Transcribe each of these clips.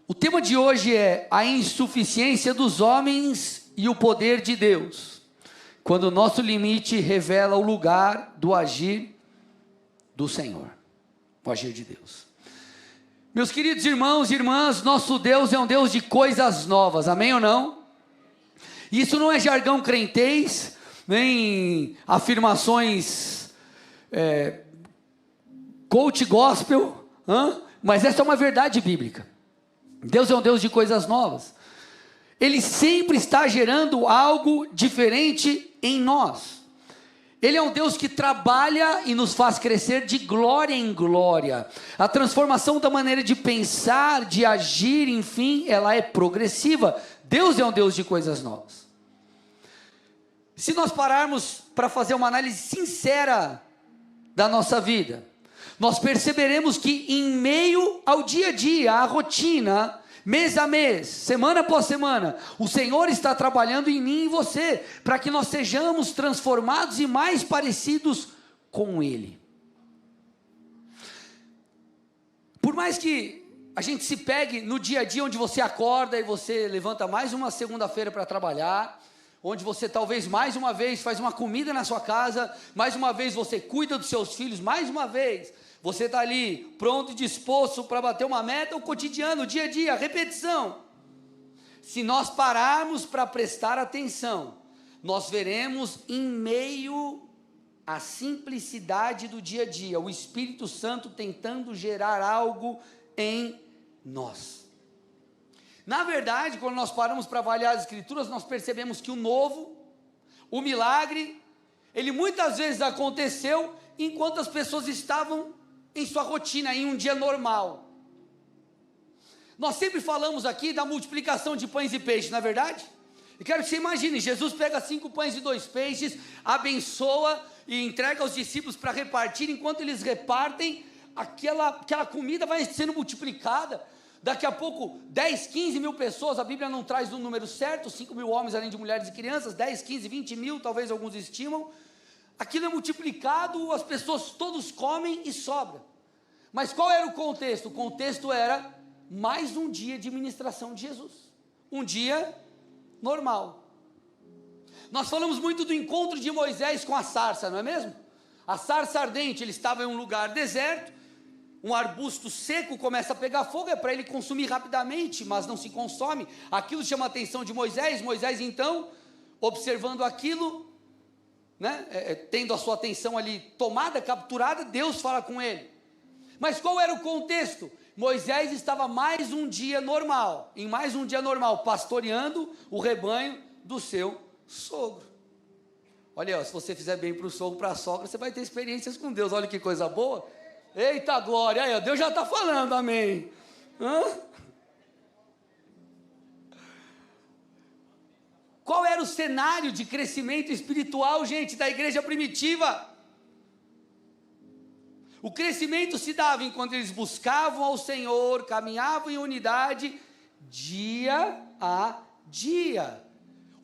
O tema de hoje é a insuficiência dos homens e o poder de Deus, quando o nosso limite revela o lugar do agir do Senhor, o agir de Deus. Meus queridos irmãos e irmãs, nosso Deus é um Deus de coisas novas, amém ou não? Isso não é jargão crentez, nem afirmações coach gospel, mas essa é uma verdade bíblica. Deus é um Deus de coisas novas. Ele sempre está gerando algo diferente em nós. Ele é um Deus que trabalha e nos faz crescer de glória em glória. A transformação da maneira de pensar, de agir, enfim, ela é progressiva. Deus é um Deus de coisas novas. Se nós pararmos para fazer uma análise sincera da nossa vida, nós perceberemos que em meio ao dia a dia, à rotina, mês a mês, semana após semana, o Senhor está trabalhando em mim e em você, para que nós sejamos transformados e mais parecidos com Ele. Por mais que a gente se pegue no dia a dia, onde você acorda e você levanta mais uma segunda-feira para trabalhar, onde você talvez mais uma vez faz uma comida na sua casa, mais uma vez você cuida dos seus filhos, mais uma vez você está ali pronto e disposto para bater uma meta, o cotidiano, o dia a dia, a repetição. Se nós pararmos para prestar atenção, nós veremos em meio à simplicidade do dia a dia, o Espírito Santo tentando gerar algo em nós. Na verdade, quando nós paramos para avaliar as Escrituras, nós percebemos que o novo, o milagre, ele muitas vezes aconteceu enquanto as pessoas estavam em sua rotina, em um dia normal. Nós sempre falamos aqui da multiplicação de pães e peixes, não é verdade? Eu quero que você imagine, Jesus pega 5 pães e 2 peixes, abençoa e entrega aos discípulos para repartir, enquanto eles repartem, aquela comida vai sendo multiplicada. Daqui a pouco, 10, 15 mil pessoas, a Bíblia não traz o número certo, 5 mil homens além de mulheres e crianças, 10, 15, 20 mil, talvez alguns estimam. Aquilo é multiplicado, as pessoas todos comem e sobra. Mas qual era o contexto? O contexto era mais um dia de ministração de Jesus. Um dia normal. Nós falamos muito do encontro de Moisés com a sarça, não é mesmo? A sarça ardente, ele estava em um lugar deserto, um arbusto seco começa a pegar fogo, é para ele consumir rapidamente, mas não se consome. Aquilo chama a atenção de Moisés. Moisés então, observando aquilo, tendo a sua atenção ali tomada, capturada, Deus fala com ele. Mas qual era o contexto? Moisés estava mais um dia normal, pastoreando o rebanho do seu sogro. Olha, se você fizer bem para o sogro, para a sogra, você vai ter experiências com Deus. Olha que coisa boa. Eita glória, aí, Deus já está falando, amém. Qual era o cenário de crescimento espiritual, gente, da igreja primitiva? O crescimento se dava enquanto eles buscavam ao Senhor, caminhavam em unidade, dia a dia.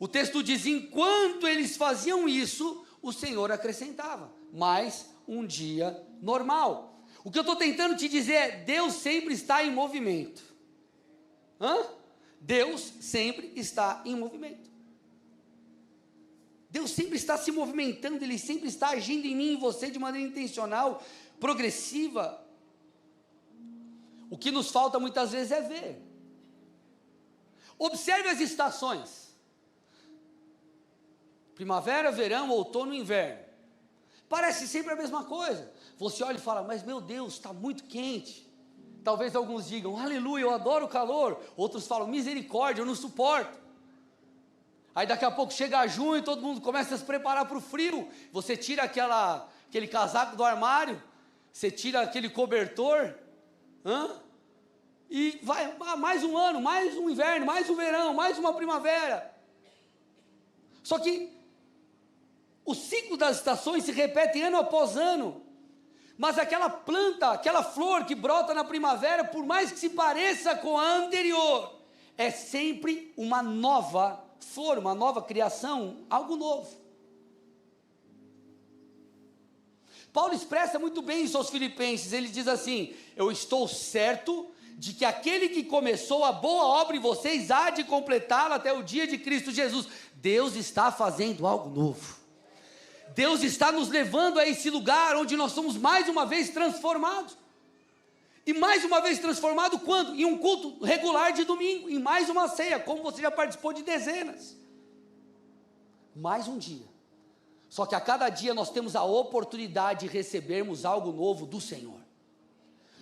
O texto diz, enquanto eles faziam isso, o Senhor acrescentava mais um dia normal. O que eu estou tentando te dizer é, Deus sempre está em movimento. Deus sempre está em movimento. Deus sempre está se movimentando, Ele sempre está agindo em mim e em você de maneira intencional, progressiva. O que nos falta muitas vezes é ver. Observe as estações: primavera, verão, outono, inverno. Parece sempre a mesma coisa. Você olha e fala, mas meu Deus, está muito quente. Talvez alguns digam, aleluia, eu adoro o calor. Outros falam, misericórdia, eu não suporto. Aí daqui a pouco chega junho, todo mundo começa a se preparar para o frio. Você tira aquele casaco do armário, você tira aquele cobertor, e vai, mais um ano, mais um inverno, mais um verão, mais uma primavera. Só que o ciclo das estações se repete ano após ano. Mas aquela planta, aquela flor que brota na primavera, por mais que se pareça com a anterior, é sempre uma nova flor, uma nova criação, algo novo. Paulo expressa muito bem isso aos Filipenses. Ele diz assim, eu estou certo de que aquele que começou a boa obra em vocês há de completá-la até o dia de Cristo Jesus. Deus está fazendo algo novo. Deus está nos levando a esse lugar onde nós somos mais uma vez transformados. E mais uma vez transformado quando? Em um culto regular de domingo, em mais uma ceia, como você já participou de dezenas. Mais um dia. Só que a cada dia nós temos a oportunidade de recebermos algo novo do Senhor.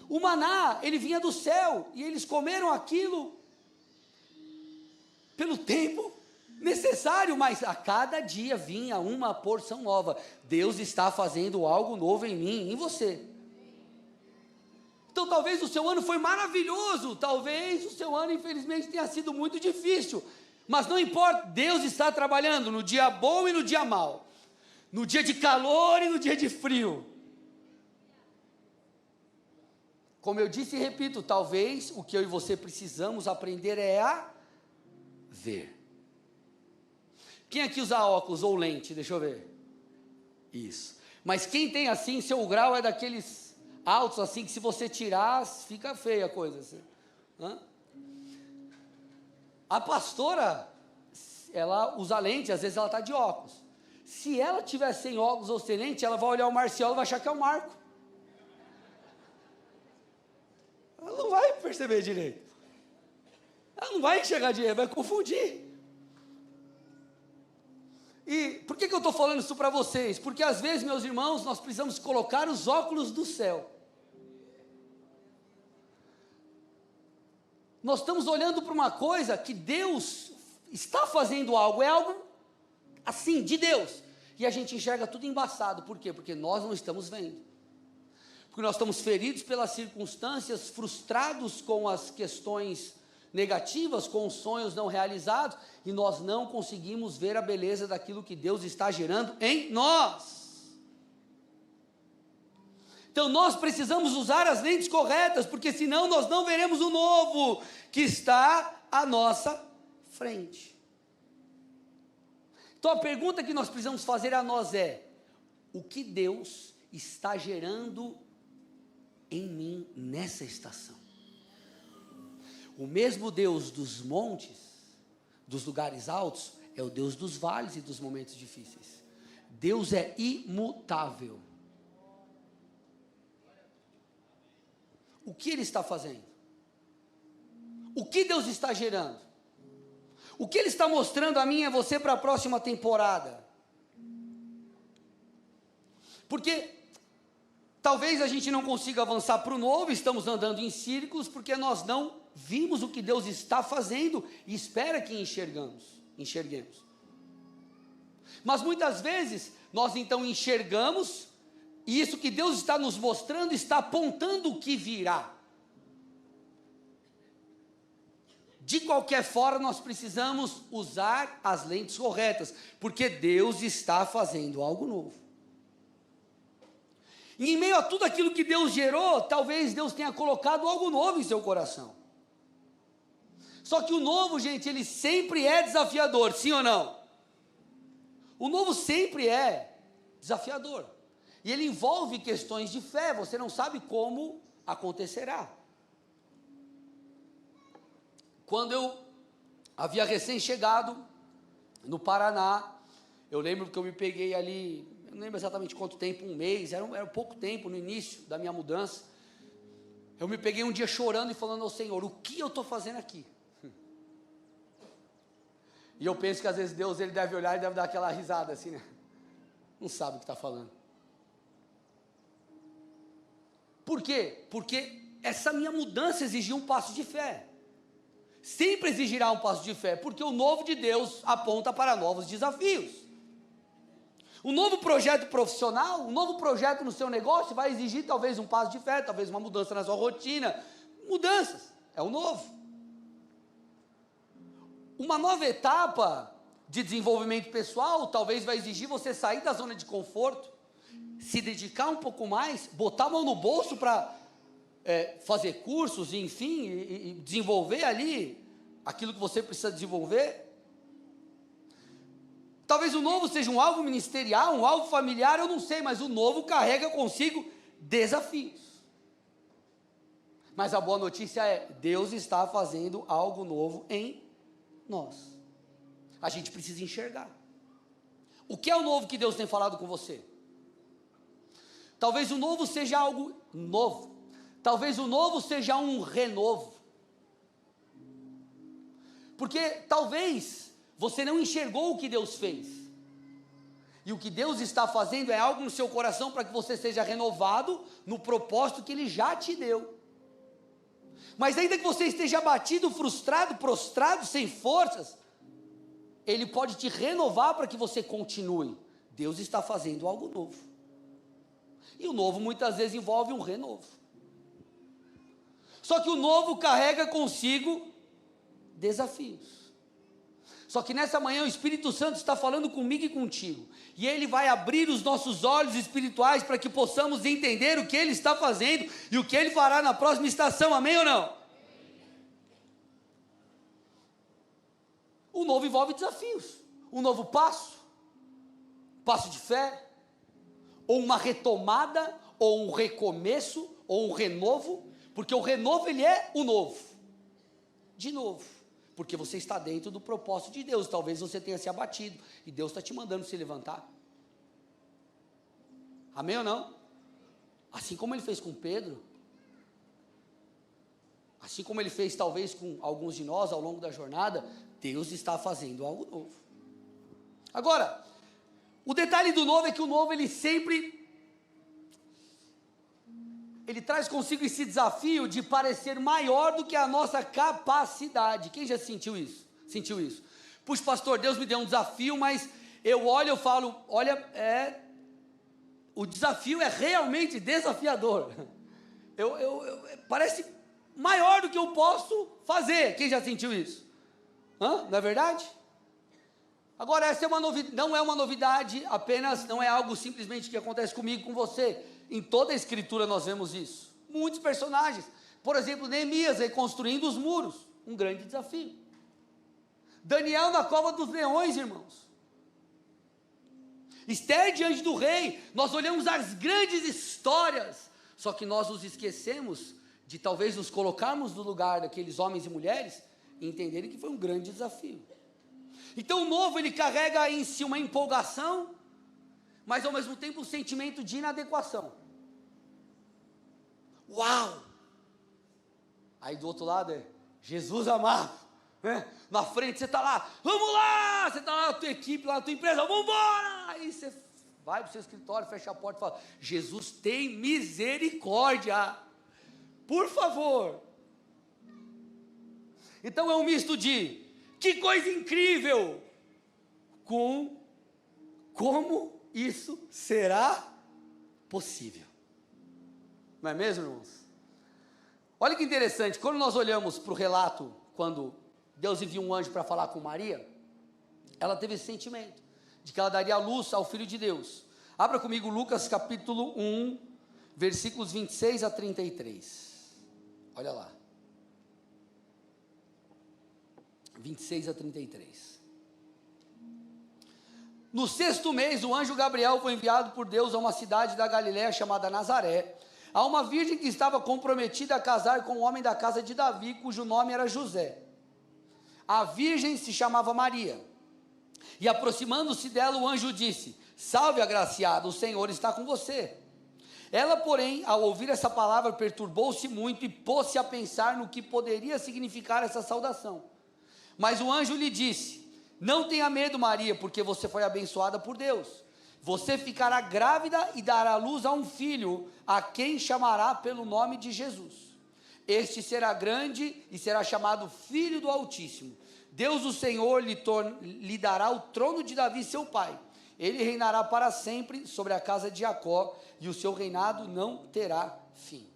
O maná, ele vinha do céu, e eles comeram aquilo pelo tempo necessário, mas a cada dia vinha uma porção nova. Deus está fazendo algo novo em mim, em você. Então talvez o seu ano foi maravilhoso, talvez o seu ano infelizmente tenha sido muito difícil, mas não importa, Deus está trabalhando no dia bom e no dia mau, no dia de calor e no dia de frio. Como eu disse e repito, talvez o que eu e você precisamos aprender é a ver. Quem aqui usa óculos ou lente? Deixa eu ver. Isso. Mas quem tem assim, seu grau é daqueles altos assim, que se você tirar, fica feia a coisa. Assim. A pastora, ela usa lente, às vezes ela está de óculos. Se ela tiver sem óculos ou sem lente, ela vai olhar o Marcial e vai achar que é o Marco. Ela não vai perceber direito. Ela não vai enxergar direito, vai confundir. E por que eu estou falando isso para vocês? Porque às vezes, meus irmãos, nós precisamos colocar os óculos do céu. Nós estamos olhando para uma coisa que Deus está fazendo algo, é algo assim, de Deus. E a gente enxerga tudo embaçado. Por quê? Porque nós não estamos vendo. Porque nós estamos feridos pelas circunstâncias, frustrados com as questões negativas, com os sonhos não realizados, e nós não conseguimos ver a beleza daquilo que Deus está gerando em nós. Então nós precisamos usar as lentes corretas, porque senão nós não veremos o novo que está à nossa frente. Então a pergunta que nós precisamos fazer a nós é: o que Deus está gerando em mim nessa estação? O mesmo Deus dos montes, dos lugares altos, é o Deus dos vales e dos momentos difíceis. Deus é imutável. O que Ele está fazendo? O que Deus está gerando? O que Ele está mostrando a mim e a você para a próxima temporada? Porque talvez a gente não consiga avançar para o novo, estamos andando em círculos, porque nós não vimos o que Deus está fazendo e espera que enxerguemos. Mas muitas vezes nós então enxergamos, e isso que Deus está nos mostrando está apontando o que virá. De qualquer forma, nós precisamos usar as lentes corretas, porque Deus está fazendo algo novo. E em meio a tudo aquilo que Deus gerou, talvez Deus tenha colocado algo novo em seu coração. Só que o novo, gente, ele sempre é desafiador, sim ou não? O novo sempre é desafiador. E ele envolve questões de fé, você não sabe como acontecerá. Quando eu havia recém-chegado no Paraná, eu lembro que eu me peguei ali, eu não lembro exatamente quanto tempo, um mês, era pouco tempo no início da minha mudança. Eu me peguei um dia chorando e falando ao Senhor: o que eu estou fazendo aqui? E eu penso que às vezes Deus, ele deve olhar e deve dar aquela risada assim, né? Não sabe o que está falando. Por quê? Porque essa minha mudança exigia um passo de fé. Sempre exigirá um passo de fé, porque o novo de Deus aponta para novos desafios. Um novo projeto profissional, um novo projeto no seu negócio vai exigir talvez um passo de fé, talvez uma mudança na sua rotina. Mudanças, é o novo. Uma nova etapa de desenvolvimento pessoal talvez vai exigir você sair da zona de conforto, se dedicar um pouco mais, botar a mão no bolso para fazer cursos, enfim, e desenvolver ali aquilo que você precisa desenvolver. Talvez o novo seja um alvo ministerial, um alvo familiar, eu não sei, mas o novo carrega consigo desafios. Mas a boa notícia é, Deus está fazendo algo novo em nós. A gente precisa enxergar. O que é o novo que Deus tem falado com você? Talvez o novo seja algo novo. Talvez o novo seja um renovo. Porque talvez você não enxergou o que Deus fez. E o que Deus está fazendo é algo no seu coração para que você seja renovado no propósito que Ele já te deu. Mas ainda que você esteja abatido, frustrado, prostrado, sem forças, Ele pode te renovar para que você continue. Deus está fazendo algo novo. E o novo muitas vezes envolve um renovo. Só que o novo carrega consigo desafios. Só que nessa manhã o Espírito Santo está falando comigo e contigo. E Ele vai abrir os nossos olhos espirituais para que possamos entender o que Ele está fazendo e o que Ele fará na próxima estação. Amém ou não? O novo envolve desafios. Um novo passo. Passo de fé. Ou uma retomada. Ou um recomeço. Ou um renovo. Porque o renovo ele é o novo. De novo. Porque você está dentro do propósito de Deus. Talvez você tenha se abatido. E Deus está te mandando se levantar. Amém ou não? Assim como Ele fez com Pedro. Assim como Ele fez talvez com alguns de nós ao longo da jornada. Deus está fazendo algo novo. Agora, o detalhe do novo é que o novo ele sempre... Ele traz consigo esse desafio de parecer maior do que a nossa capacidade. Quem já sentiu isso? Sentiu isso? Puxa, pastor, Deus me deu um desafio, mas eu olho e falo, olha, o desafio é realmente desafiador. Parece maior do que eu posso fazer. Quem já sentiu isso? Não é verdade? Agora, essa é uma novidade, não é uma novidade apenas, não é algo simplesmente que acontece comigo, com você. Em toda a Escritura nós vemos isso. Muitos personagens. Por exemplo, Neemias reconstruindo os muros. Um grande desafio. Daniel na cova dos leões, irmãos. Esther diante do rei. Nós olhamos as grandes histórias. Só que nós nos esquecemos de talvez nos colocarmos no lugar daqueles homens e mulheres e entenderem que foi um grande desafio. Então o novo ele carrega em si uma empolgação, mas ao mesmo tempo um sentimento de inadequação. Uau! Aí do outro lado é Jesus amado, né? Na frente você está lá, vamos lá! Você está lá na tua equipe, lá na tua empresa, vamos embora! Aí você vai para o seu escritório, fecha a porta e fala, Jesus tem misericórdia, por favor. Então é um misto de, que coisa incrível, com como isso será possível. Não é mesmo, irmãos? Olha que interessante, quando nós olhamos para o relato, quando Deus envia um anjo para falar com Maria, ela teve esse sentimento, de que ela daria luz ao Filho de Deus. Abra comigo Lucas capítulo 1, versículos 26 a 33. Olha lá. 26 a 33. No 6º mês, o anjo Gabriel foi enviado por Deus a uma cidade da Galiléia chamada Nazaré, a uma virgem que estava comprometida a casar com um homem da casa de Davi, cujo nome era José. A virgem se chamava Maria. E aproximando-se dela, o anjo disse, salve agraciada, o Senhor está com você. Ela, porém, ao ouvir essa palavra, perturbou-se muito e pôs-se a pensar no que poderia significar essa saudação. Mas o anjo lhe disse, não tenha medo, Maria, porque você foi abençoada por Deus. Você ficará grávida e dará à luz a um filho, a quem chamará pelo nome de Jesus. Este será grande e será chamado Filho do Altíssimo. Deus, o Senhor, lhe dará o trono de Davi, seu pai. Ele reinará para sempre sobre a casa de Jacó, e o seu reinado não terá fim.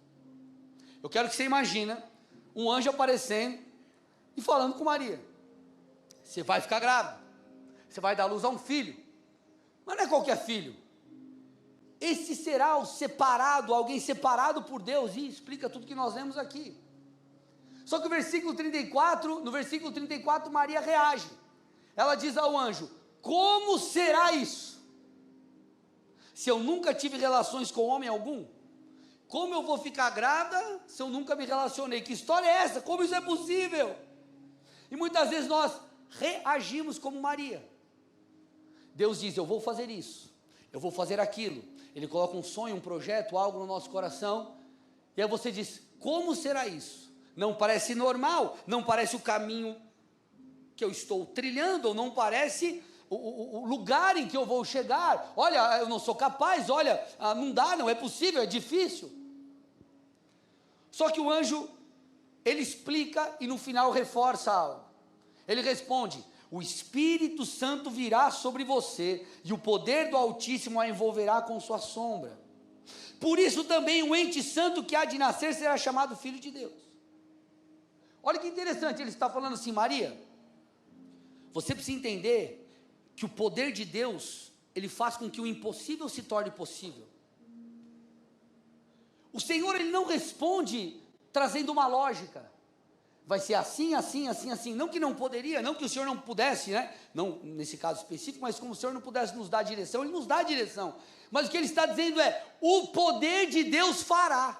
Eu quero que você imagine um anjo aparecendo e falando com Maria. Você vai ficar grávida, você vai dar luz a um filho, mas não é qualquer filho. Esse será o separado, alguém separado por Deus, e explica tudo que nós lemos aqui. Só que no versículo 34, Maria reage. Ela diz ao anjo, como será isso? Se eu nunca tive relações com homem algum? Como eu vou ficar grávida se eu nunca me relacionei? Que história é essa? Como isso é possível? E muitas vezes nós reagimos como Maria. Deus diz, eu vou fazer isso, eu vou fazer aquilo. Ele coloca um sonho, um projeto, algo no nosso coração, e aí você diz, como será isso? Não parece normal, não parece o caminho que eu estou trilhando, ou não parece o lugar em que eu vou chegar. Olha, eu não sou capaz, olha, não dá, não é possível, é difícil. Só que o anjo, ele explica e no final reforça algo. Ele responde, o Espírito Santo virá sobre você e o poder do Altíssimo a envolverá com sua sombra. Por isso também o ente santo que há de nascer será chamado Filho de Deus. Olha que interessante, ele está falando assim, Maria, você precisa entender que o poder de Deus, ele faz com que o impossível se torne possível. O Senhor, ele não responde trazendo uma lógica. Vai ser assim, assim, assim, assim. Não que não poderia, não que o Senhor não pudesse, né? Não nesse caso específico, mas como o Senhor não pudesse nos dar direção, Ele nos dá direção. Mas o que Ele está dizendo é, o poder de Deus fará.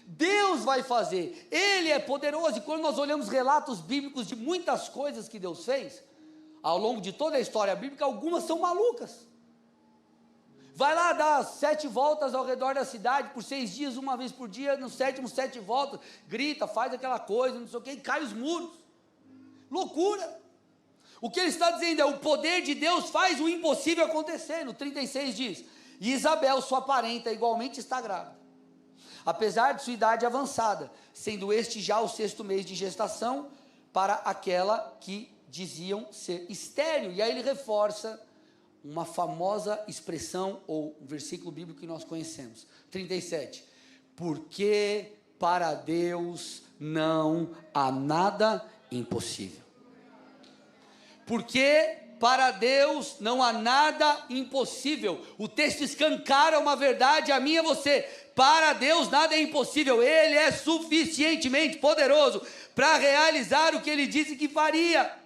Deus vai fazer. Ele é poderoso. E quando nós olhamos relatos bíblicos de muitas coisas que Deus fez, ao longo de toda a história bíblica, algumas são malucas. Vai lá dar 7 voltas ao redor da cidade, por 6 dias, uma vez por dia, no sétimo, 7 voltas, grita, faz aquela coisa, não sei o que, e cai os muros. Loucura. O que ele está dizendo é, o poder de Deus faz o impossível acontecer. No 36 diz, e Isabel, sua parenta, igualmente está grávida. Apesar de sua idade avançada, sendo este já o 6º mês de gestação, para aquela que diziam ser estéril. E aí ele reforça uma famosa expressão, ou um versículo bíblico que nós conhecemos, 37, porque para Deus não há nada impossível. Porque para Deus não há nada impossível. O texto escancara uma verdade a mim e a você. Para Deus nada é impossível. Ele é suficientemente poderoso para realizar o que Ele disse que faria.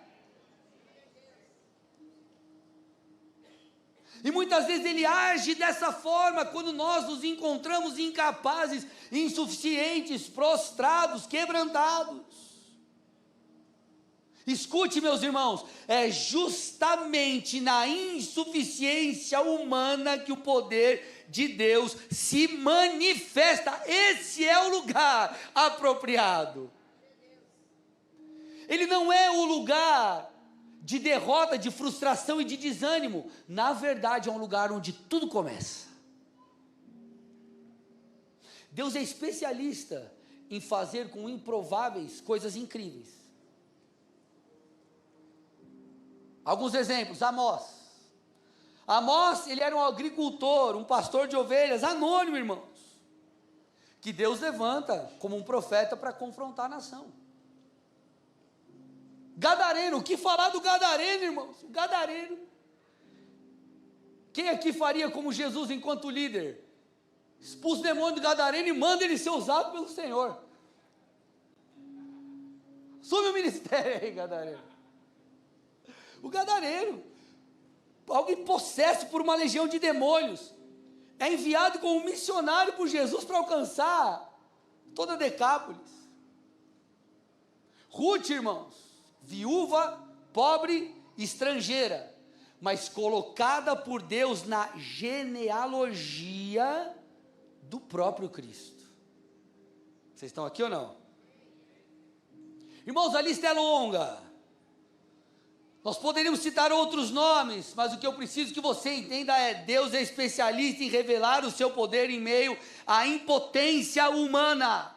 E muitas vezes Ele age dessa forma, quando nós nos encontramos incapazes, insuficientes, prostrados, quebrantados. Escute, meus irmãos, é justamente na insuficiência humana que o poder de Deus se manifesta. Esse é o lugar apropriado. Ele não é o lugar de derrota, de frustração e de desânimo. Na verdade, é um lugar onde tudo começa. Deus é especialista em fazer com improváveis coisas incríveis. Alguns exemplos, Amós. Amós, ele era um agricultor, um pastor de ovelhas, anônimo, irmãos, que Deus levanta como um profeta para confrontar a nação. Gadareno, o que falar do Gadareno, irmãos? O Gadareno. Quem aqui faria como Jesus enquanto líder? Expulsa o demônio do Gadareno e manda ele ser usado pelo Senhor. Assume o ministério aí, Gadareno. O Gadareno, alguém possesso por uma legião de demônios, é enviado como missionário por Jesus para alcançar toda a Decápolis. Ruth, irmãos, viúva, pobre, estrangeira, mas colocada por Deus na genealogia do próprio Cristo. Vocês estão aqui ou não? Irmãos, a lista é longa. Nós poderíamos citar outros nomes, mas o que eu preciso que você entenda é, Deus é especialista em revelar o seu poder em meio à impotência humana.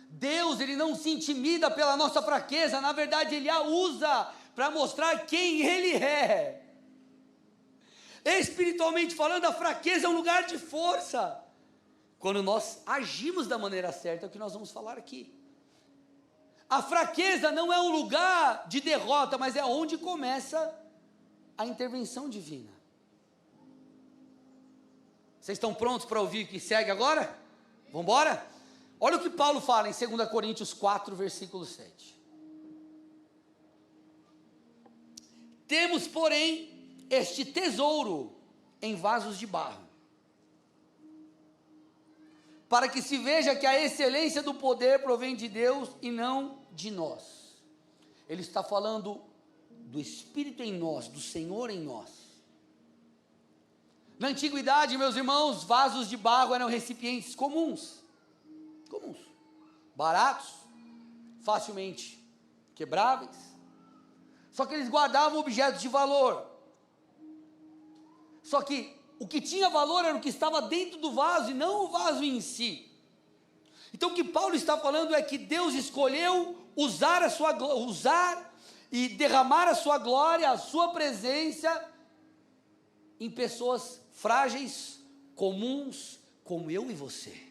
Deus, Ele não se intimida pela nossa fraqueza, na verdade Ele a usa para mostrar quem Ele é. Espiritualmente falando, a fraqueza é um lugar de força. Quando nós agimos da maneira certa, é o que nós vamos falar aqui. A fraqueza não é um lugar de derrota, mas é onde começa a intervenção divina. Vocês estão prontos para ouvir o que segue agora? Vamos embora? Olha o que Paulo fala em 2 Coríntios 4, versículo 7. Temos, porém, este tesouro em vasos de barro, para que se veja que a excelência do poder provém de Deus e não de nós. Ele está falando do Espírito em nós, do Senhor em nós. Na antiguidade, meus irmãos, vasos de barro eram recipientes comuns, baratos, facilmente quebráveis, só que eles guardavam objetos de valor. Só que o que tinha valor era o que estava dentro do vaso e não o vaso em si. Então o que Paulo está falando é que Deus escolheu usar e derramar a sua glória, a sua presença em pessoas frágeis, comuns, como eu e você.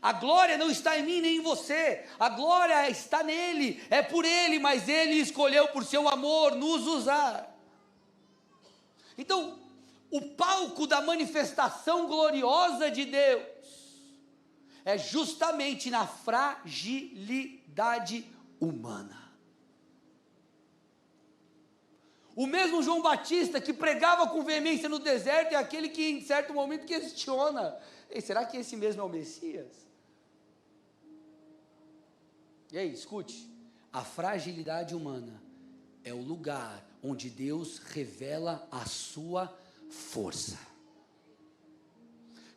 A glória não está em mim nem em você, a glória está nele, é por ele, mas ele escolheu por seu amor nos usar. Então, o palco da manifestação gloriosa de Deus é justamente na fragilidade humana. O mesmo João Batista que pregava com veemência no deserto é aquele que em certo momento questiona: será que esse mesmo é o Messias? E aí, escute, a fragilidade humana é o lugar onde Deus revela a sua força.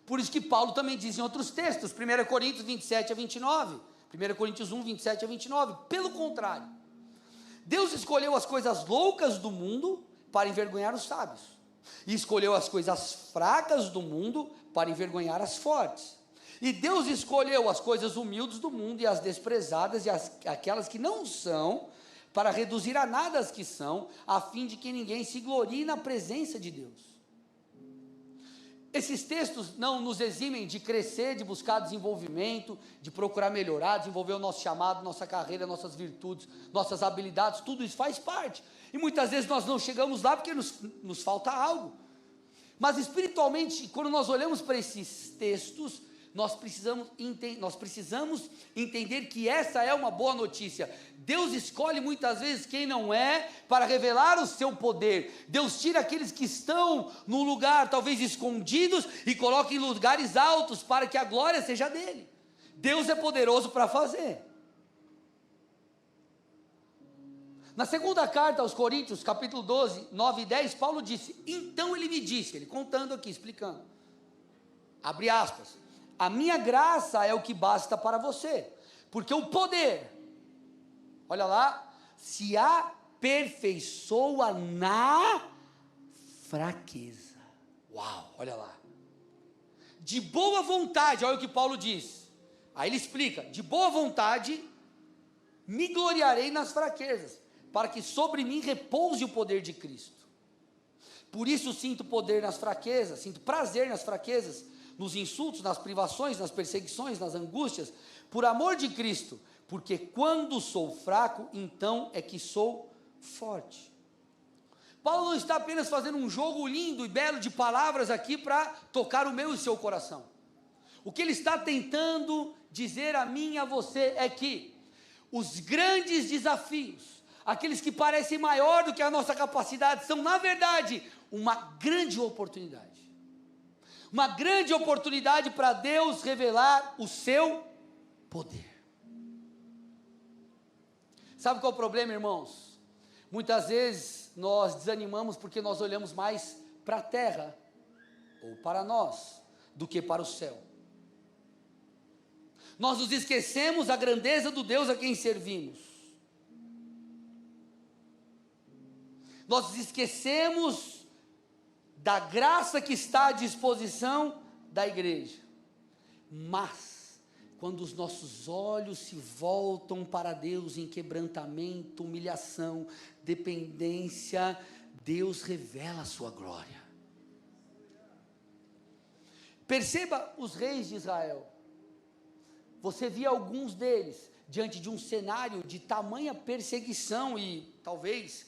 Por isso que Paulo também diz em outros textos, 1 Coríntios 27 a 29, 1 Coríntios 1, 27 a 29, pelo contrário, Deus escolheu as coisas loucas do mundo para envergonhar os sábios, e escolheu as coisas fracas do mundo para envergonhar as fortes. E Deus escolheu as coisas humildes do mundo e as desprezadas e aquelas que não são, para reduzir a nada as que são, a fim de que ninguém se glorie na presença de Deus. Esses textos não nos eximem de crescer, de buscar desenvolvimento, de procurar melhorar, desenvolver o nosso chamado, nossa carreira, nossas virtudes, nossas habilidades, tudo isso faz parte. E muitas vezes nós não chegamos lá porque nos falta algo. Mas espiritualmente, quando nós olhamos para esses textos, nós precisamos entender que essa é uma boa notícia. Deus escolhe muitas vezes quem não é para revelar o seu poder. Deus tira aqueles que estão num lugar talvez escondidos e coloca em lugares altos para que a glória seja dele. Deus é poderoso para fazer. Na segunda carta aos Coríntios, capítulo 12, 9 e 10, Paulo disse: então ele me disse, ele contando aqui, explicando, abre aspas, a minha graça é o que basta para você, porque o poder, olha lá, se aperfeiçoa na fraqueza. Uau, olha lá. De boa vontade, olha o que Paulo diz. Aí ele explica: de boa vontade me gloriarei nas fraquezas, para que sobre mim repouse o poder de Cristo. Por isso sinto poder nas fraquezas, sinto prazer nas fraquezas, nos insultos, nas privações, nas perseguições, nas angústias, por amor de Cristo, porque quando sou fraco, então é que sou forte. Paulo não está apenas fazendo um jogo lindo e belo de palavras aqui para tocar o meu e o seu coração. O que ele está tentando dizer a mim e a você é que os grandes desafios, aqueles que parecem maior do que a nossa capacidade, são na verdade uma grande oportunidade. Uma grande oportunidade para Deus revelar o seu poder. Sabe qual é o problema, irmãos? Muitas vezes nós desanimamos porque nós olhamos mais para a terra, ou para nós, do que para o céu. Nós nos esquecemos da grandeza do Deus a quem servimos. Nós nos esquecemos da graça que está à disposição da igreja. Mas, quando os nossos olhos se voltam para Deus em quebrantamento, humilhação, dependência, Deus revela a sua glória. Perceba os reis de Israel. Você via alguns deles diante de um cenário de tamanha perseguição e talvez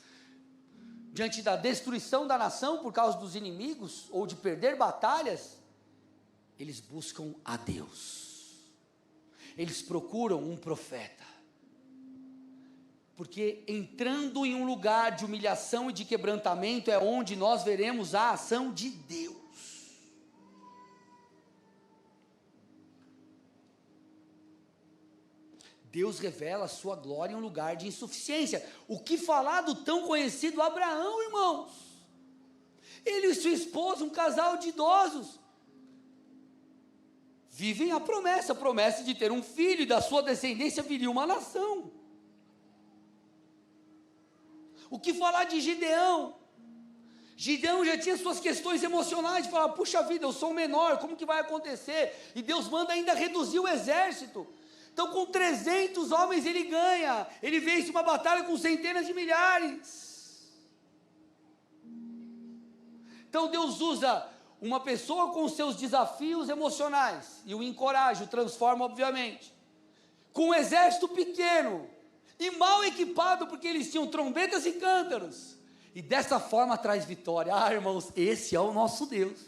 diante da destruição da nação por causa dos inimigos, ou de perder batalhas, eles buscam a Deus. Eles procuram um profeta. Porque entrando em um lugar de humilhação e de quebrantamento é onde nós veremos a ação de Deus. Deus revela a sua glória em um lugar de insuficiência. O que falar do tão conhecido Abraão, irmãos? Ele e sua esposa, um casal de idosos, vivem a promessa de ter um filho, e da sua descendência viria uma nação. O que falar de Gideão? Gideão já tinha suas questões emocionais, de falar, puxa vida, eu sou o menor, como que vai acontecer? E Deus manda ainda reduzir o exército. Então com 300 homens ele ganha, ele vence uma batalha com centenas de milhares. Então Deus usa uma pessoa com seus desafios emocionais, e o encoraja, o transforma obviamente, com um exército pequeno, e mal equipado, porque eles tinham trombetas e cântaros, e dessa forma traz vitória. Irmãos, esse é o nosso Deus,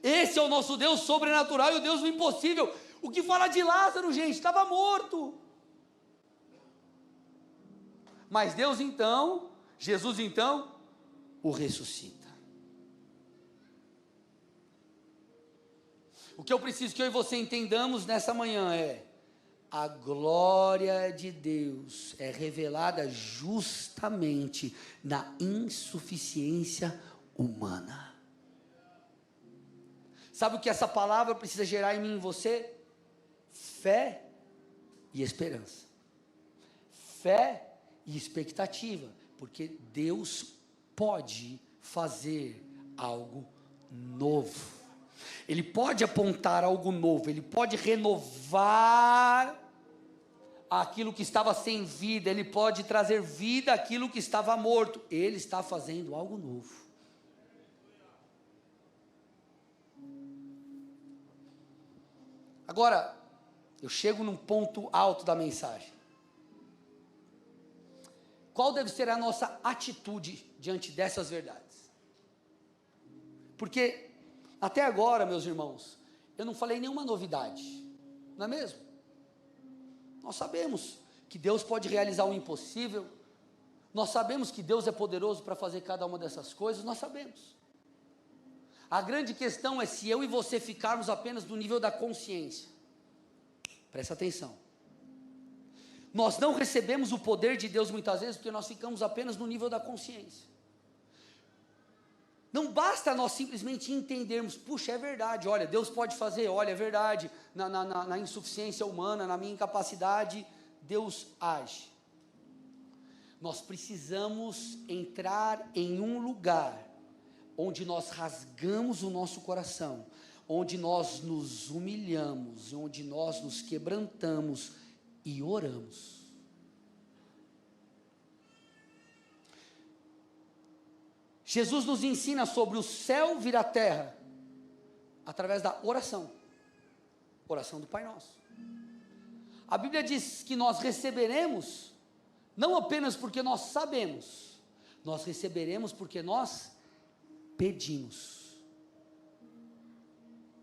esse é o nosso Deus sobrenatural, e o Deus do impossível. O que falar de Lázaro, gente, estava morto, mas Jesus então, o ressuscita. O que eu preciso que eu e você entendamos nessa manhã é: a glória de Deus é revelada justamente na insuficiência humana. Sabe o que essa palavra precisa gerar em mim e em você? Fé e esperança. Fé e expectativa, porque Deus pode fazer algo novo. Ele pode apontar algo novo, Ele pode renovar aquilo que estava sem vida, Ele pode trazer vida àquilo que estava morto. Ele está fazendo algo novo. Agora, eu chego num ponto alto da mensagem. Qual deve ser a nossa atitude diante dessas verdades? Porque até agora, meus irmãos, eu não falei nenhuma novidade, não é mesmo? Nós sabemos que Deus pode realizar o impossível, nós sabemos que Deus é poderoso para fazer cada uma dessas coisas, nós sabemos. A grande questão é se eu e você ficarmos apenas no nível da consciência. Presta atenção. Nós não recebemos o poder de Deus muitas vezes porque nós ficamos apenas no nível da consciência. Não basta nós simplesmente entendermos, puxa, é verdade, olha, Deus pode fazer, olha, é verdade, na insuficiência humana, na minha incapacidade, Deus age. Nós precisamos entrar em um lugar, onde nós rasgamos o nosso coração, onde nós nos humilhamos, onde nós nos quebrantamos e oramos. Jesus nos ensina sobre o céu vir à terra, através da oração do Pai Nosso. A Bíblia diz que nós receberemos, não apenas porque nós sabemos, nós receberemos porque nós pedimos.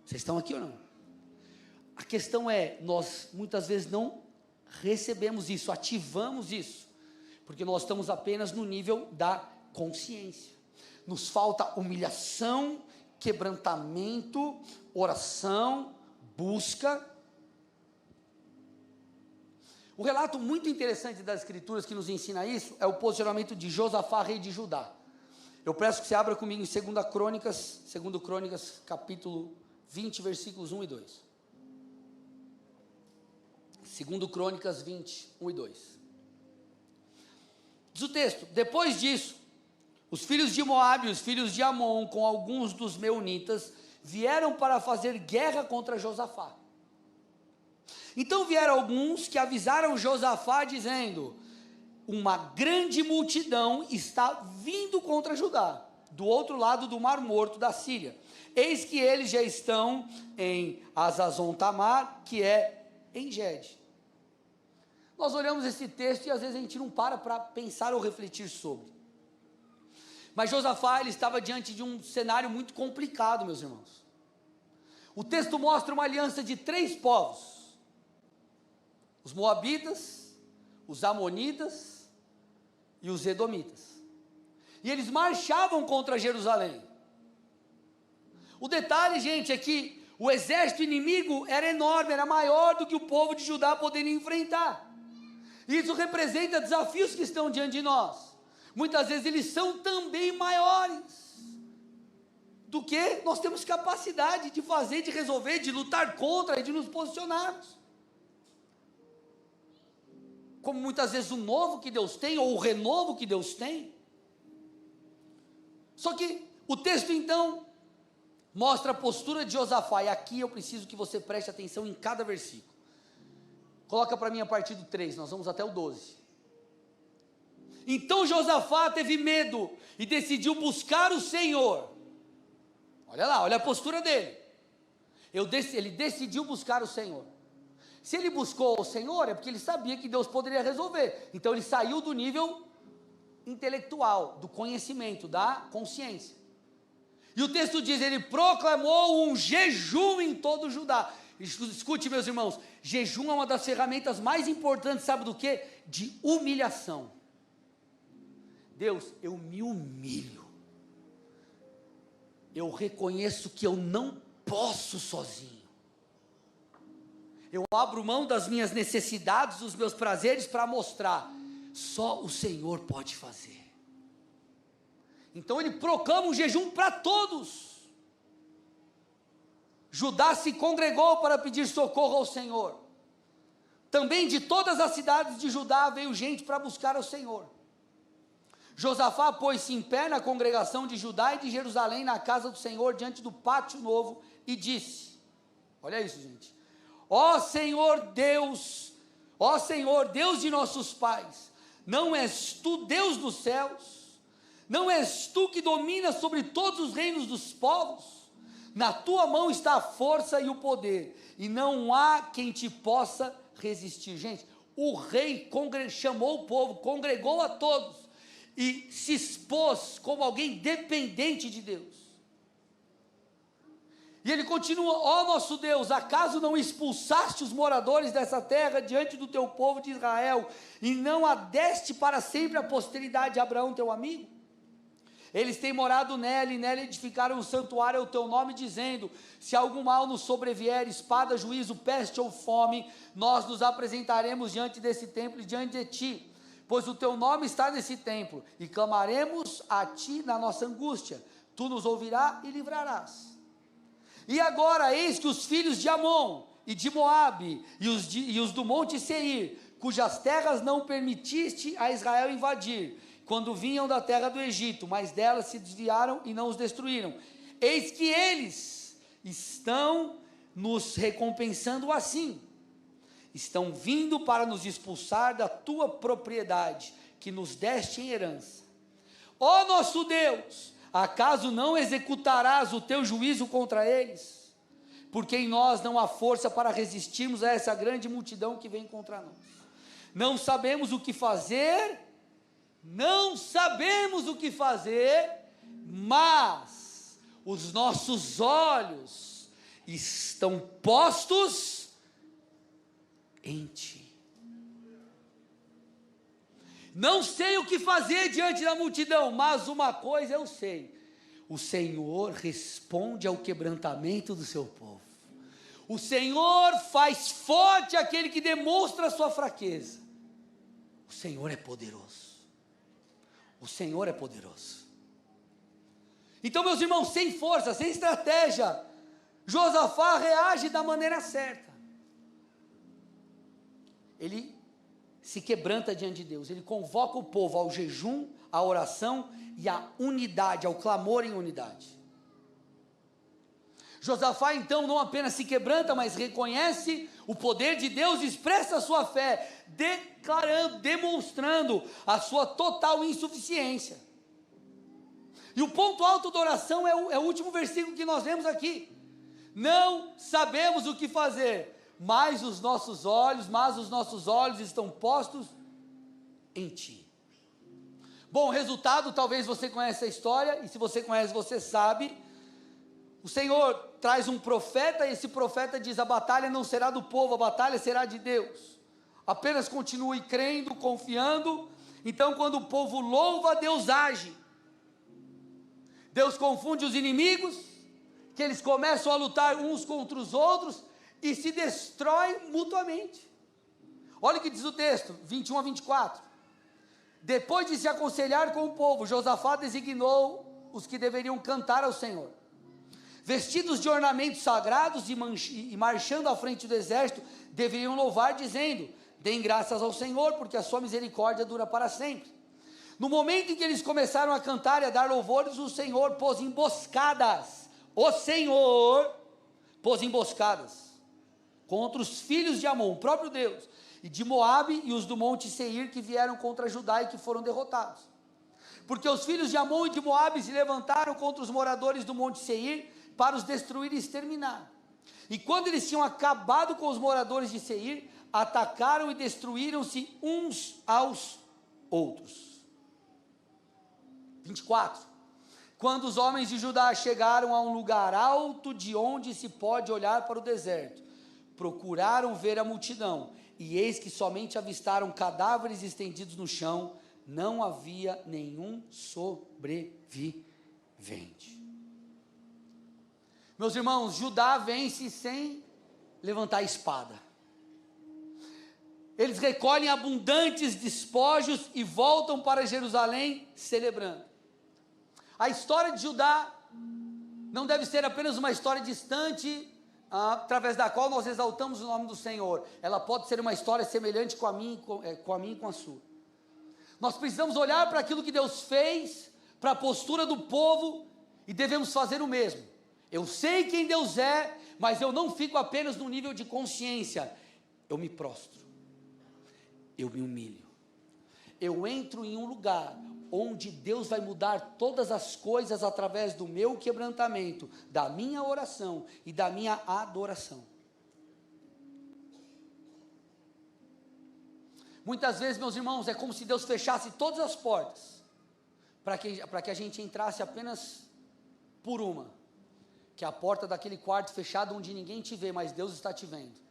Vocês estão aqui ou não? A questão é, nós muitas vezes não recebemos isso, ativamos isso, porque nós estamos apenas no nível da consciência. Nos falta humilhação, quebrantamento, oração, busca. O relato muito interessante das Escrituras que nos ensina isso é o posicionamento de Josafá, rei de Judá. Eu peço que você abra comigo em 2 Crônicas, capítulo 20, versículos 1 e 2. 2 Crônicas 20, 1 e 2. Diz o texto: depois disso, os filhos de Moabe e os filhos de Amon, com alguns dos meunitas, vieram para fazer guerra contra Josafá. Então vieram alguns que avisaram Josafá, dizendo: uma grande multidão está vindo contra Judá, do outro lado do Mar Morto da Síria. Eis que eles já estão em Hazazon Tamar, que é em Gede. Nós olhamos esse texto e às vezes a gente não para pensar ou refletir sobre. Mas Josafá, ele estava diante de um cenário muito complicado, meus irmãos. O texto mostra uma aliança de 3 povos: os moabitas, os amonitas e os edomitas. E eles marchavam contra Jerusalém. O detalhe, gente, é que O exército inimigo era enorme, era maior do que o povo de Judá poderia enfrentar. Isso representa desafios que estão diante de nós. Muitas vezes eles são também maiores do que nós temos capacidade de fazer, de resolver, de lutar contra e de nos posicionarmos. Como muitas vezes o novo que Deus tem, ou o renovo que Deus tem. Só que o texto então mostra a postura de Josafá, e aqui eu preciso que você preste atenção em cada versículo. Coloca para mim a partir do 3, nós vamos até o 12. Então Josafá teve medo e decidiu buscar o Senhor. Olha lá, olha a postura dele. Ele decidiu buscar o Senhor. Se ele buscou o Senhor, é porque ele sabia que Deus poderia resolver. Então ele saiu do nível intelectual, do conhecimento, da consciência. E o texto diz, ele proclamou um jejum em todo Judá. Escute, meus irmãos, jejum é uma das ferramentas mais importantes, sabe do quê? De humilhação. Deus, eu me humilho. Eu reconheço que eu não posso sozinho. Eu abro mão das minhas necessidades, dos meus prazeres para mostrar, só o Senhor pode fazer. Então ele proclama um jejum para todos. Judá se congregou para pedir socorro ao Senhor. Também de todas as cidades de Judá veio gente para buscar ao Senhor. Josafá pôs-se em pé na congregação de Judá e de Jerusalém, na casa do Senhor, diante do pátio novo, e disse, olha isso, gente, ó Senhor Deus de nossos pais, não és tu Deus dos céus? Não és tu que dominas sobre todos os reinos dos povos? Na tua mão está a força e o poder, e não há quem te possa resistir. Gente, o rei chamou o povo, congregou a todos, e se expôs como alguém dependente de Deus. E ele continua, ó nosso Deus, acaso não expulsaste os moradores dessa terra diante do teu povo de Israel, e não a deste para sempre a posteridade de Abraão teu amigo? Eles têm morado nela, e nela edificaram um santuário ao teu nome, dizendo, se algum mal nos sobrevier, espada, juízo, peste ou fome, nós nos apresentaremos diante desse templo e diante de ti, pois o teu nome está nesse templo, e clamaremos a ti na nossa angústia, tu nos ouvirás e livrarás. E agora eis que os filhos de Amon e de Moabe, e os do monte Seir, cujas terras não permitiste a Israel invadir, quando vinham da terra do Egito, mas delas se desviaram e não os destruíram, eis que eles estão nos recompensando assim, estão vindo para nos expulsar da tua propriedade, que nos deste em herança. Ó nosso Deus, acaso não executarás o teu juízo contra eles? Porque em nós não há força para resistirmos a essa grande multidão que vem contra nós. Não sabemos o que fazer, mas os nossos olhos estão postos em ti. Não sei o que fazer diante da multidão, mas uma coisa eu sei: o Senhor responde ao quebrantamento do seu povo. O Senhor faz forte aquele que demonstra a sua fraqueza. O Senhor é poderoso. O Senhor é poderoso. Então, meus irmãos, sem força, sem estratégia, Josafá reage da maneira certa. Ele se quebranta diante de Deus, ele convoca o povo ao jejum, à oração e à unidade, ao clamor em unidade. Josafá então não apenas se quebranta, mas reconhece o poder de Deus, expressa a sua fé, declarando, demonstrando a sua total insuficiência. E o ponto alto da oração é o último versículo que nós vemos aqui. Não sabemos o que fazer, mas os nossos olhos estão postos em ti. Bom, resultado, talvez você conheça a história, e se você conhece, você sabe. O Senhor traz um profeta, e esse profeta diz, a batalha não será do povo, a batalha será de Deus. Apenas continue crendo, confiando. Então, quando o povo louva, Deus age. Deus confunde os inimigos, que eles começam a lutar uns contra os outros e se destroem mutuamente. Olha o que diz o texto, 21 a 24. Depois de se aconselhar com o povo, Josafá designou os que deveriam cantar ao Senhor. Vestidos de ornamentos sagrados e marchando à frente do exército, deveriam louvar, dizendo: deem graças ao Senhor, porque a sua misericórdia dura para sempre. No momento em que eles começaram a cantar e a dar louvores, o Senhor pôs emboscadas. O Senhor pôs emboscadas contra os filhos de Amon, o próprio Deus, e de Moabe e os do monte Seir, que vieram contra Judá e que foram derrotados. Porque os filhos de Amon e de Moabe se levantaram contra os moradores do monte Seir para os destruir e exterminar. E quando eles tinham acabado com os moradores de Seir, atacaram e destruíram-se uns aos outros. 24. Quando os homens de Judá chegaram a um lugar alto de onde se pode olhar para o deserto, procuraram ver a multidão, e eis que somente avistaram cadáveres estendidos no chão, não havia nenhum sobrevivente. Meus irmãos, Judá vence sem levantar a espada. Eles recolhem abundantes despojos e voltam para Jerusalém celebrando. A história de Judá não deve ser apenas uma história distante, através da qual nós exaltamos o nome do Senhor. Ela pode ser uma história semelhante com a minha e com a sua. Nós precisamos olhar para aquilo que Deus fez, para a postura do povo, e devemos fazer o mesmo. Eu sei quem Deus é, mas eu não fico apenas no nível de consciência. Eu me prostro, eu me humilho, eu entro em um lugar onde Deus vai mudar todas as coisas através do meu quebrantamento, da minha oração e da minha adoração. Muitas vezes, meus irmãos, é como se Deus fechasse todas as portas, para que a gente entrasse apenas por uma, que é a porta daquele quarto fechado onde ninguém te vê, mas Deus está te vendo.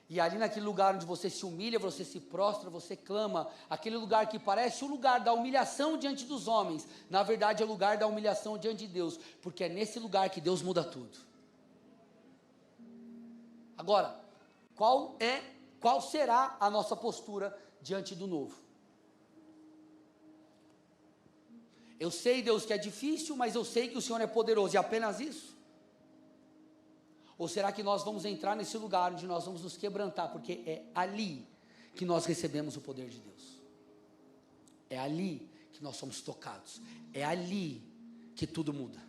E ali naquele lugar onde você se humilha, você se prostra, você clama, aquele lugar que parece o lugar da humilhação diante dos homens, na verdade é o lugar da humilhação diante de Deus, porque é nesse lugar que Deus muda tudo. Agora, qual será a nossa postura diante do novo? Eu sei, Deus, que é difícil, mas eu sei que o Senhor é poderoso, e apenas isso? Ou será que nós vamos entrar nesse lugar onde nós vamos nos quebrantar, porque é ali que nós recebemos o poder de Deus, é ali que nós somos tocados, é ali que tudo muda.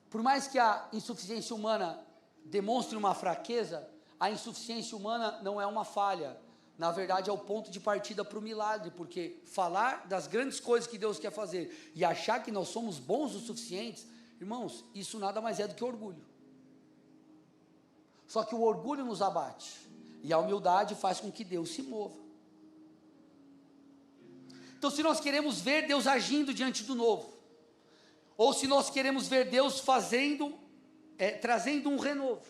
Por mais que a insuficiência humana demonstre uma fraqueza, a insuficiência humana não é uma falha, na verdade é o ponto de partida para o milagre, porque falar das grandes coisas que Deus quer fazer, e achar que nós somos bons o suficientes, irmãos, isso nada mais é do que orgulho. Só que o orgulho nos abate, e a humildade faz com que Deus se mova. Então, se nós queremos ver Deus agindo diante do novo, ou se nós queremos ver Deus trazendo um renovo,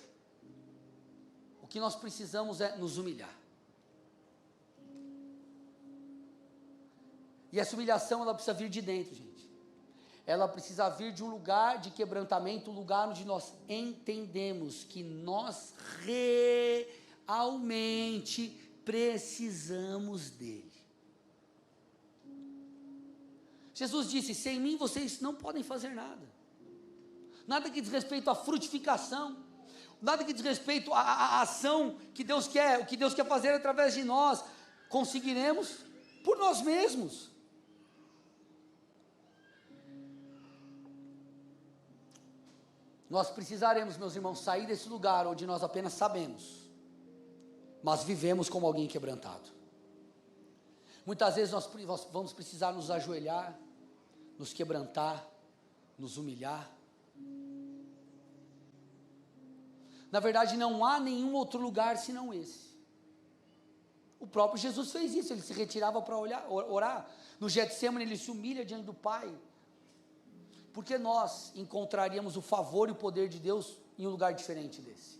o que nós precisamos é nos humilhar. E essa humilhação, ela precisa vir de dentro, gente. Ela precisa vir de um lugar de quebrantamento, um lugar onde nós entendemos que nós realmente precisamos dele. Jesus disse: sem mim vocês não podem fazer nada. Nada que diz respeito à frutificação, nada que diz respeito à ação que Deus quer, o que Deus quer fazer através de nós, conseguiremos por nós mesmos. Nós precisaremos, meus irmãos, sair desse lugar onde nós apenas sabemos, mas vivemos como alguém quebrantado. Muitas vezes nós vamos precisar nos ajoelhar, nos quebrantar, nos humilhar. Na verdade, não há nenhum outro lugar senão esse. O próprio Jesus fez isso, ele se retirava para orar. No Getsêmani ele se humilha diante do Pai. Porque nós encontraríamos o favor e o poder de Deus em um lugar diferente desse?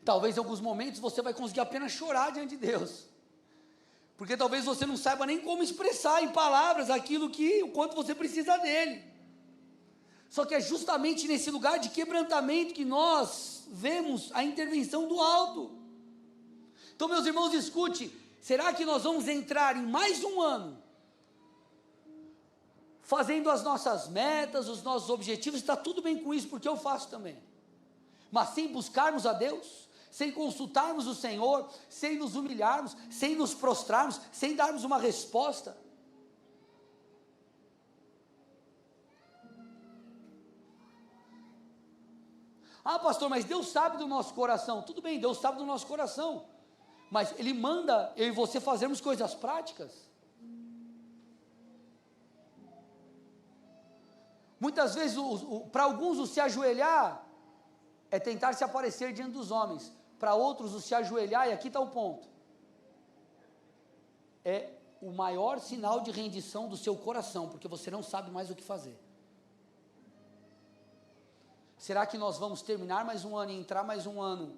Talvez em alguns momentos você vai conseguir apenas chorar diante de Deus, Porque talvez você não saiba nem como expressar em palavras o quanto você precisa dele. Só que é justamente nesse lugar de quebrantamento que nós vemos a intervenção do alto. Então, meus irmãos, escute, será que nós vamos entrar em mais um ano fazendo as nossas metas, os nossos objetivos? Está tudo bem com isso, porque eu faço também. Mas sem buscarmos a Deus, sem consultarmos o Senhor, sem nos humilharmos, sem nos prostrarmos, sem darmos uma resposta. Ah, pastor, mas Deus sabe do nosso coração. Tudo bem, Deus sabe do nosso coração. Mas Ele manda eu e você fazermos coisas práticas. Muitas vezes, para alguns, o se ajoelhar é tentar se aparecer diante dos homens. Para outros, o se ajoelhar, e aqui está o ponto, é o maior sinal de rendição do seu coração, porque você não sabe mais o que fazer. Será que nós vamos terminar mais um ano e entrar mais um ano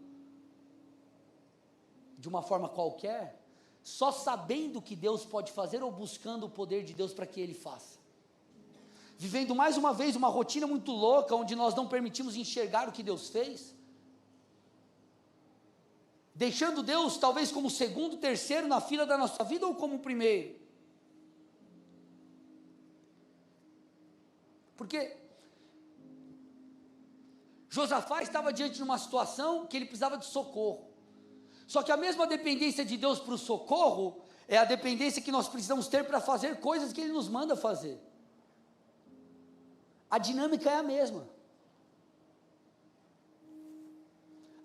de uma forma qualquer, só sabendo o que Deus pode fazer ou buscando o poder de Deus para que Ele faça? Vivendo mais uma vez uma rotina muito louca, onde nós não permitimos enxergar o que Deus fez? Deixando Deus talvez como segundo, terceiro na fila da nossa vida ou como primeiro? Porque Josafá estava diante de uma situação que ele precisava de socorro. Só que a mesma dependência de Deus para o socorro é a dependência que nós precisamos ter para fazer coisas que Ele nos manda fazer. A dinâmica é a mesma.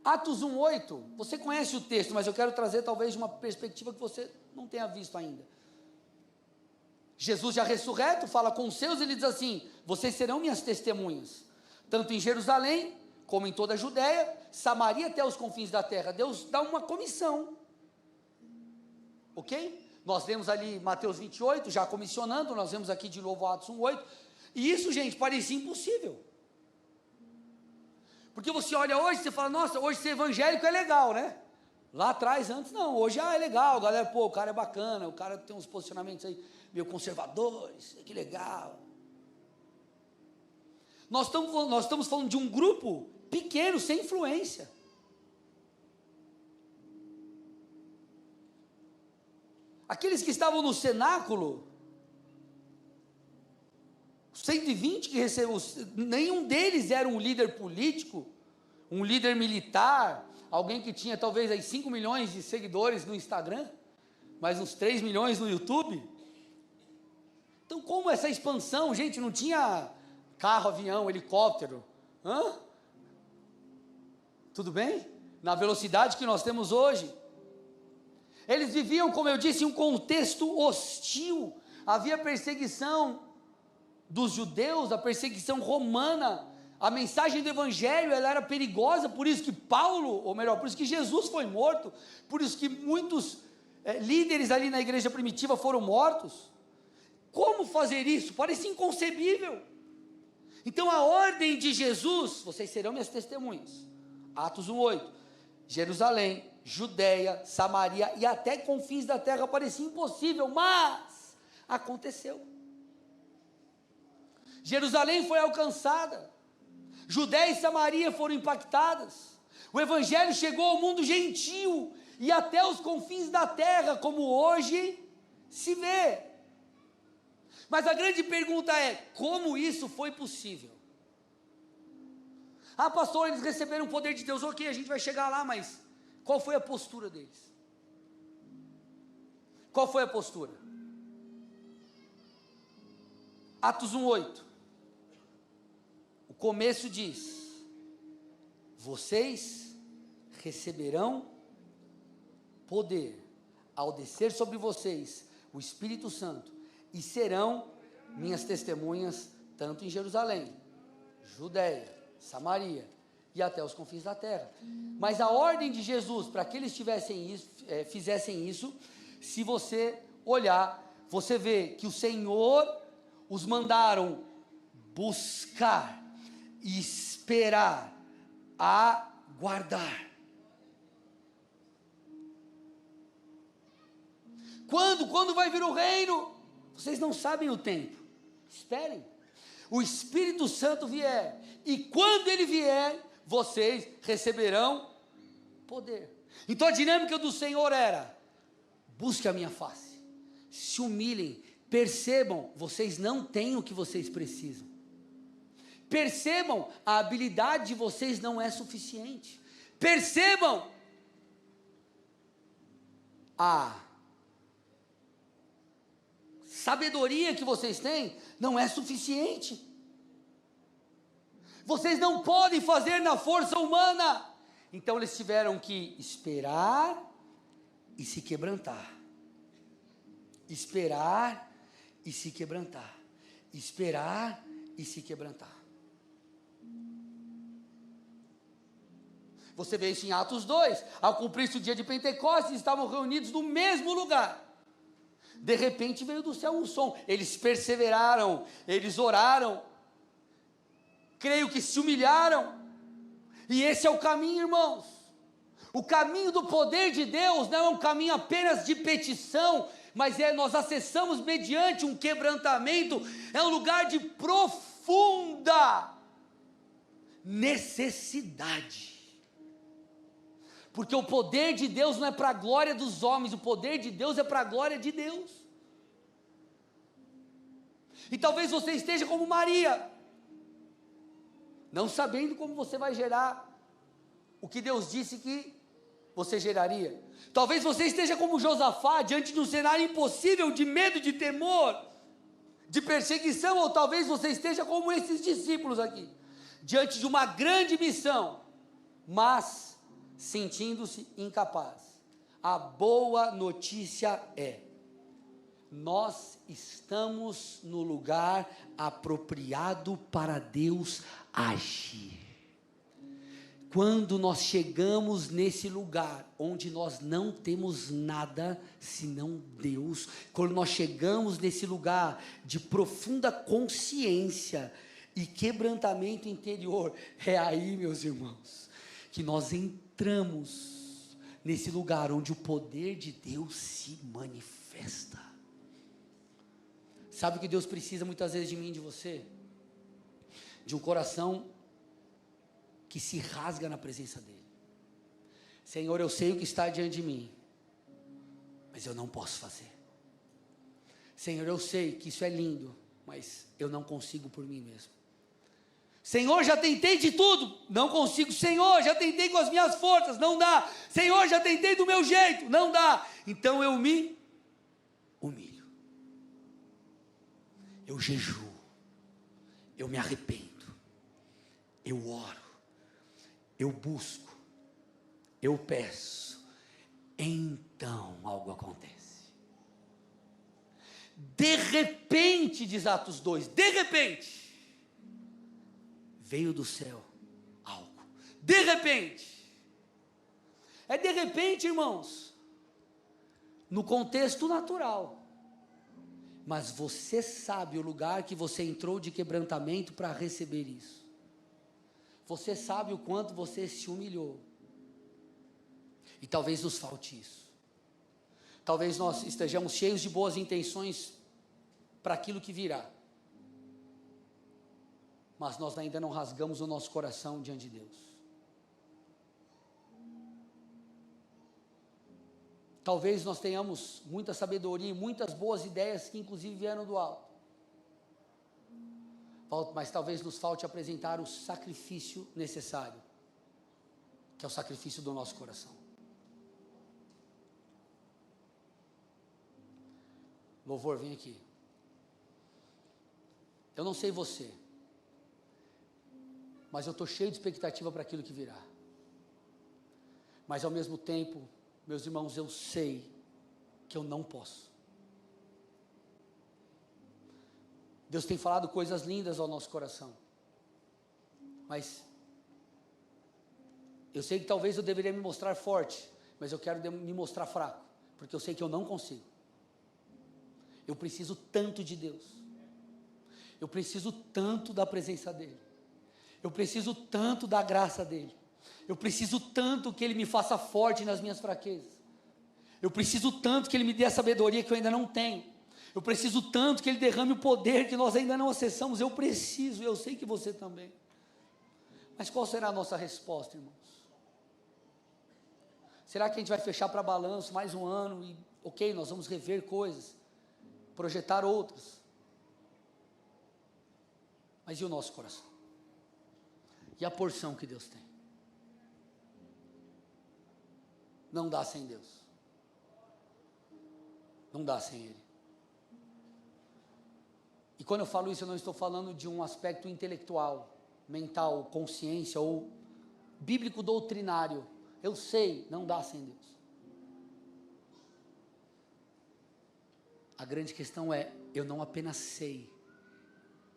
Atos 1:8, você conhece o texto, mas eu quero trazer talvez de uma perspectiva que você não tenha visto ainda. Jesus já ressurreto, fala com os seus, ele diz assim: vocês serão minhas testemunhas, tanto em Jerusalém, como em toda a Judéia, Samaria até os confins da terra. Deus dá uma comissão, ok? Nós vemos ali Mateus 28, já comissionando, nós vemos aqui de novo Atos 1:8, e isso, gente, parecia impossível, porque você olha hoje, você fala, nossa, hoje ser evangélico é legal, né? Lá atrás, antes não, hoje é legal, galera, pô, o cara é bacana, o cara tem uns posicionamentos aí, meio conservadores, que legal. Nós estamos falando de um grupo pequeno, sem influência. Aqueles que estavam no cenáculo, 120 que recebeu, nenhum deles era um líder político, um líder militar, alguém que tinha talvez aí 5 milhões de seguidores no Instagram, mais uns 3 milhões no YouTube. Então, como essa expansão, gente, não tinha carro, avião, helicóptero, tudo bem? Na velocidade que nós temos hoje. Eles viviam, como eu disse, em um contexto hostil. Havia perseguição dos judeus, a perseguição romana. A mensagem do evangelho, ela era perigosa, por isso que Paulo, ou melhor, por isso que Jesus foi morto, por isso que muitos líderes ali na igreja primitiva foram mortos. Como fazer isso? Parece inconcebível. Então a ordem de Jesus, vocês serão minhas testemunhas, Atos 1:8, Jerusalém, Judéia, Samaria e até confins da terra, parecia impossível, mas aconteceu. Jerusalém foi alcançada, Judéia e Samaria foram impactadas, o evangelho chegou ao mundo gentil e até os confins da terra, como hoje se vê. Mas a grande pergunta é, como isso foi possível? Ah, pastor, eles receberam o poder de Deus, ok, a gente vai chegar lá, mas qual foi a postura deles? Qual foi a postura? Atos 1:8, o começo diz: vocês receberão poder ao descer sobre vocês o Espírito Santo, e serão minhas testemunhas, tanto em Jerusalém, Judéia, Samaria e até os confins da terra. Mas a ordem de Jesus para que eles fizessem isso, se você olhar, você vê que o Senhor os mandaram buscar, esperar, aguardar. Quando vai vir o reino? Vocês não sabem o tempo. Esperem. O Espírito Santo vier. E quando ele vier, vocês receberão poder. Então a dinâmica do Senhor era: busque a minha face, se humilhem, percebam, vocês não têm o que vocês precisam. Percebam, a habilidade de vocês não é suficiente. Percebam, a sabedoria que vocês têm não é suficiente. Vocês não podem fazer na força humana. Então eles tiveram que esperar e se quebrantar. Esperar e se quebrantar. Esperar e se quebrantar. Você vê isso em Atos 2. Ao cumprir-se o dia de Pentecostes, estavam reunidos no mesmo lugar. De repente veio do céu um som. Eles perseveraram, eles oraram. Creio que se humilharam. E esse é o caminho, irmãos. O caminho do poder de Deus não é um caminho apenas de petição, mas nós acessamos mediante um quebrantamento. É um lugar de profunda necessidade. Porque o poder de Deus não é para a glória dos homens, o poder de Deus é para a glória de Deus. E talvez você esteja como Maria, não sabendo como você vai gerar o que Deus disse que você geraria. Talvez você esteja como Josafá, diante de um cenário impossível, de medo, de temor, de perseguição, ou talvez você esteja como esses discípulos aqui, diante de uma grande missão, mas sentindo-se incapaz. A boa notícia é: nós estamos no lugar apropriado para Deus agir. Quando nós chegamos nesse lugar, onde nós não temos nada senão Deus, quando nós chegamos nesse lugar de profunda consciência e quebrantamento interior, é aí, meus irmãos, que nós entramos nesse lugar onde o poder de Deus se manifesta. Sabe o que Deus precisa muitas vezes de mim e de você? De um coração que se rasga na presença dEle. Senhor, eu sei o que está diante de mim, mas eu não posso fazer. Senhor, eu sei que isso é lindo, mas eu não consigo por mim mesmo. Senhor, já tentei de tudo, não consigo. Senhor, já tentei com as minhas forças, não dá. Senhor, já tentei do meu jeito, não dá. Então eu me humilho. Eu jejuo. Eu me arrependo. Eu oro. Eu busco. Eu peço. Então algo acontece. De repente, diz Atos 2, de repente, veio do céu algo. De repente. É de repente, irmãos. No contexto natural. Mas você sabe o lugar que você entrou de quebrantamento para receber isso. Você sabe o quanto você se humilhou. E talvez nos falte isso. Talvez nós estejamos cheios de boas intenções para aquilo que virá. Mas nós ainda não rasgamos o nosso coração diante de Deus. Talvez nós tenhamos muita sabedoria e muitas boas ideias que inclusive vieram do alto. Mas talvez nos falte apresentar o sacrifício necessário, que é o sacrifício do nosso coração. Louvor, vem aqui. Eu não sei você, mas eu estou cheio de expectativa para aquilo que virá. Mas ao mesmo tempo, meus irmãos, eu sei que eu não posso. Deus tem falado coisas lindas ao nosso coração, mas eu sei que talvez eu deveria me mostrar forte, mas eu quero me mostrar fraco, porque eu sei que eu não consigo. Eu preciso tanto de Deus, eu preciso tanto da presença dEle, eu preciso tanto da graça dEle, eu preciso tanto que Ele me faça forte nas minhas fraquezas. Eu preciso tanto que Ele me dê a sabedoria que eu ainda não tenho. Eu preciso tanto que Ele derrame o poder que nós ainda não acessamos. Eu preciso, eu sei que você também. Mas qual será a nossa resposta, irmãos? Será que a gente vai fechar para balanço mais um ano e, ok, nós vamos rever coisas, projetar outras? Mas e o nosso coração? E a porção que Deus tem? Não dá sem Deus. Não dá sem Ele. E quando eu falo isso, eu não estou falando de um aspecto intelectual, mental, consciência ou bíblico doutrinário. Eu sei, não dá sem Deus. A grande questão é, eu não apenas sei,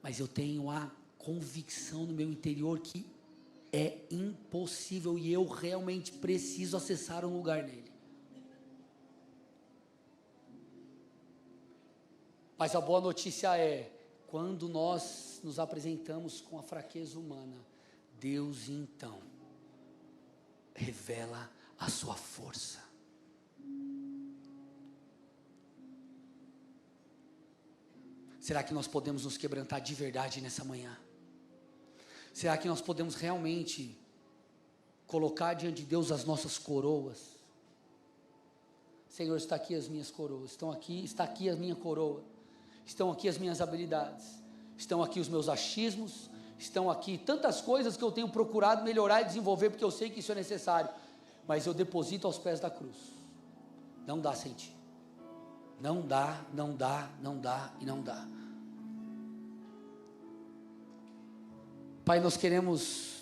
mas eu tenho a convicção no meu interior que é impossível e eu realmente preciso acessar um lugar nele. Mas a boa notícia é, quando nós nos apresentamos com a fraqueza humana, Deus então revela a sua força. Será que nós podemos nos quebrantar de verdade nessa manhã? Será que nós podemos realmente colocar diante de Deus as nossas coroas? Senhor, está aqui as minhas coroas, está aqui a minha coroa, estão aqui as minhas habilidades, estão aqui os meus achismos, estão aqui tantas coisas que eu tenho procurado melhorar e desenvolver, porque eu sei que isso é necessário, mas eu deposito aos pés da cruz. Não dá sem Ti. Não dá, não dá, não dá e não dá. Pai, nós queremos